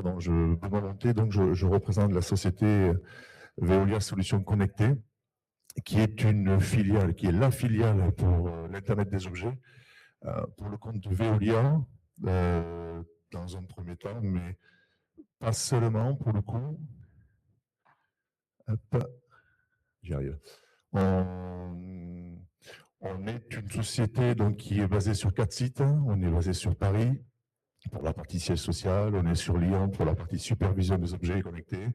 pardon, de ma montée, donc je représente la société Veolia Solutions Connectées, qui est une filiale, qui est la filiale pour l'Internet des objets, pour le compte de Veolia, dans un premier temps, mais pas seulement pour le coup. Hop, j'y arrive. On est une société donc, qui est basée sur 4 sites. On est basé sur Paris pour la partie siège social, on est sur Lyon pour la partie supervision des objets connectés,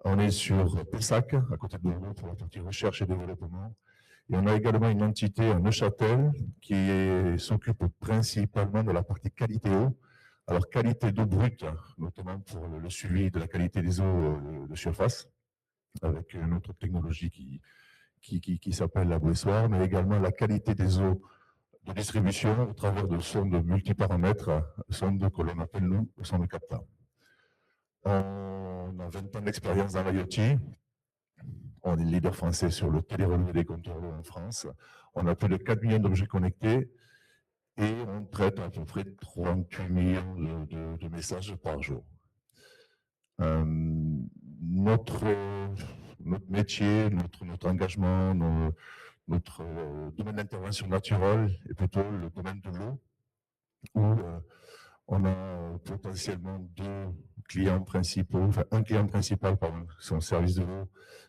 on est sur Pessac, à côté de Bordeaux, pour la partie recherche et développement. Et on a également une entité à Neuchâtel qui s'occupe principalement de la partie qualité eau. Alors, qualité d'eau brute, notamment pour le suivi de la qualité des eaux de surface, avec une autre technologie qui s'appelle la boissoire, mais également la qualité des eaux de distribution au travers de sondes multiparamètres, sondes que l'on appelle, nous, sondes CAPTA. On a 20 ans d'expérience dans l'IoT. On est leader français sur le télérelevé des compteurs d'eau en France. On a plus de 4 millions d'objets connectés et on traite à peu près 38 millions de messages par jour. Notre métier, notre engagement, notre domaine d'intervention naturelle est plutôt le domaine de l'eau, où on a potentiellement 2 clients principaux, enfin un client principal, pardon, c'est un service de l'eau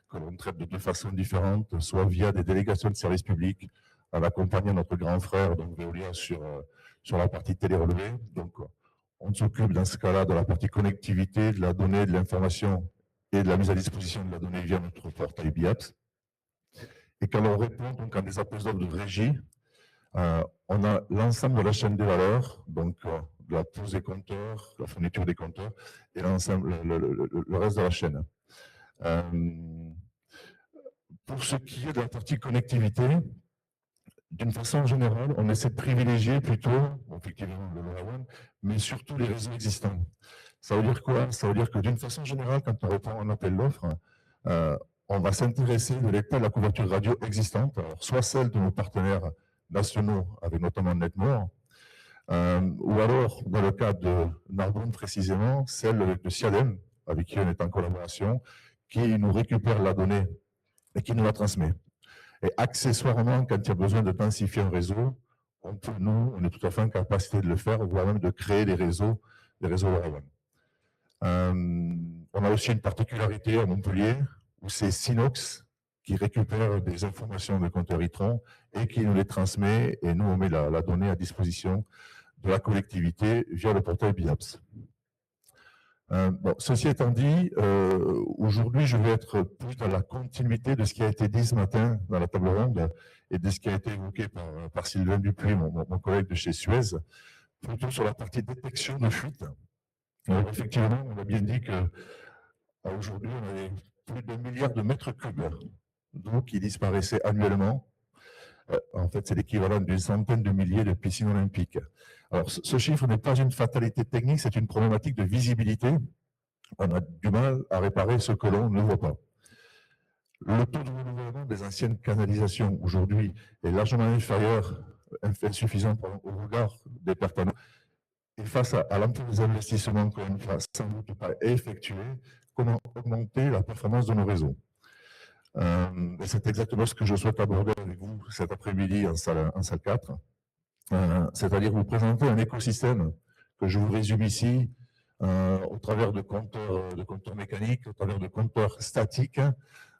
que l'on traite de 2 façons différentes, soit via des délégations de services publics, en accompagnant notre grand frère, donc Veolia, sur la partie télérelevée. Donc, on s'occupe dans ce cas-là de la partie connectivité, de la donnée, de l'information et de la mise à disposition de la donnée via notre portail BIAPS. Et quand on répond donc à des appels d'offres de régie, on a l'ensemble de la chaîne des valeurs, donc de la pose des compteurs, la fourniture des compteurs, et l'ensemble, le reste de la chaîne. Pour ce qui est de la partie connectivité, d'une façon générale, on essaie de privilégier plutôt, effectivement, le LoRaWAN, mais surtout les réseaux existants. Ça veut dire quoi? Ça veut dire que d'une façon générale, quand on répond à un appel d'offres, on va s'intéresser de l'état de la couverture radio existante, alors soit celle de nos partenaires nationaux, avec notamment Netmore, ou alors, dans le cas de Narbonne précisément, celle de Ciadem, avec qui on est en collaboration, qui nous récupère la donnée et qui nous la transmet. Et accessoirement, quand il y a besoin de densifier un réseau, on est tout à fait en capacité de le faire, voire même de créer des réseaux LoRaWAN. On a aussi une particularité à Montpellier, où c'est Synox qui récupère des informations de compteurs Itron et qui nous les transmet, et nous, on met la donnée à disposition de la collectivité via le portail BIAPS. Bon, ceci étant dit, aujourd'hui, je vais être plus dans la continuité de ce qui a été dit ce matin dans la table ronde et de ce qui a été évoqué par Sylvain Dupuis, mon collègue de chez Suez, plutôt sur la partie détection de fuite. Alors, effectivement, on a bien dit qu'aujourd'hui, on avait plus de 1 milliard de mètres cubes d'eau qui disparaissaient annuellement. En fait, c'est l'équivalent d'une centaine de milliers de piscines olympiques. Alors, ce chiffre n'est pas une fatalité technique, c'est une problématique de visibilité. On a du mal à réparer ce que l'on ne voit pas. Le taux de renouvellement des anciennes canalisations aujourd'hui est largement inférieur, insuffisant au regard des pertes à l'eau. Et face à l'ampleur des investissements qu'on ne va sans doute pas effectuer, comment augmenter la performance de nos réseaux? C'est exactement ce que je souhaite aborder avec vous cet après-midi en salle 4. C'est-à-dire vous présenter un écosystème que je vous résume ici au travers de compteurs mécaniques, au travers de compteurs statiques,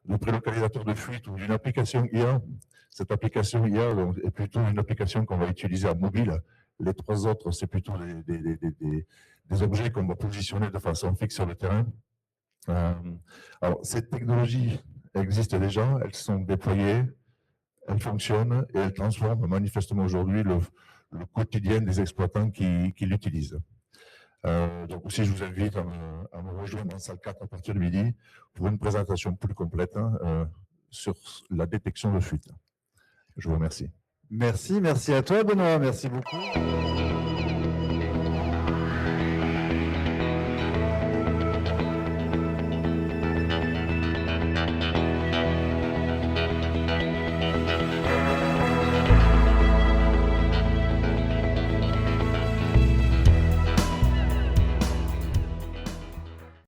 de prélocalisateurs de fuite ou d'une application IA. Cette application IA est plutôt une application qu'on va utiliser à mobile. Les 3 autres, c'est plutôt des objets qu'on va positionner de façon fixe sur le terrain. Alors, cette technologie existe déjà, elles sont déployées, elles fonctionnent et elles transforment manifestement aujourd'hui le quotidien des exploitants qui l'utilisent. Donc aussi, je vous invite à me rejoindre en salle 4 à partir de midi pour une présentation plus complète sur la détection de fuite. Je vous remercie. Merci à toi Benoît, merci beaucoup.